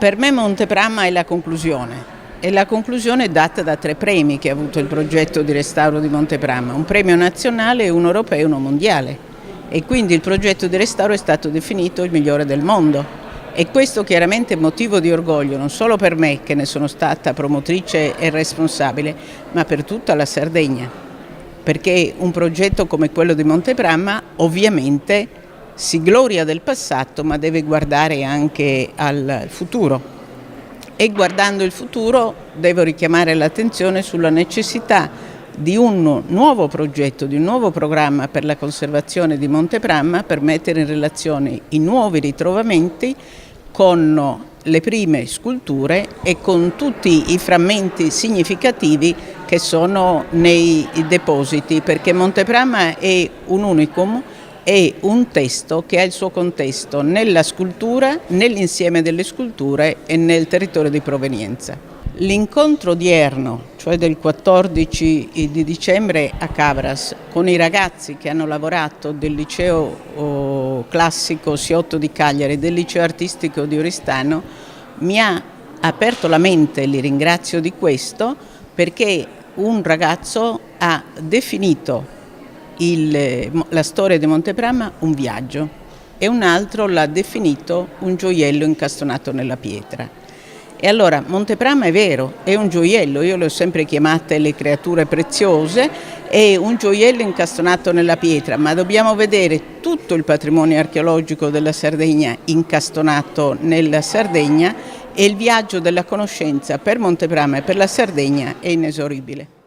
Per me Montepramma è la conclusione. E la conclusione è data da 3 premi che ha avuto il progetto di restauro di Montepramma, un premio nazionale, uno europeo e uno mondiale. E quindi il progetto di restauro è stato definito il migliore del mondo. E questo chiaramente è motivo di orgoglio non solo per me, che ne sono stata promotrice e responsabile, ma per tutta la Sardegna. Perché un progetto come quello di Montepramma ovviamente si gloria del passato, ma deve guardare anche al futuro. E guardando il futuro devo richiamare l'attenzione sulla necessità di un nuovo progetto, di un nuovo programma per la conservazione di Montepramma per mettere in relazione i nuovi ritrovamenti con le prime sculture e con tutti i frammenti significativi che sono nei depositi, perché Montepramma è un unicum. È un testo che ha il suo contesto nella scultura, nell'insieme delle sculture e nel territorio di provenienza. L'incontro odierno, cioè del 14 di dicembre a Cabras, con i ragazzi che hanno lavorato del liceo classico Siotto di Cagliari e del liceo artistico di Oristano, mi ha aperto la mente, li ringrazio di questo, perché un ragazzo ha definito la storia di Montepramma un viaggio e un altro l'ha definito un gioiello incastonato nella pietra. E allora Montepramma è vero, è un gioiello, io le ho sempre chiamate le creature preziose, è un gioiello incastonato nella pietra, ma dobbiamo vedere tutto il patrimonio archeologico della Sardegna incastonato nella Sardegna e il viaggio della conoscenza per Montepramma e per la Sardegna è inesorabile.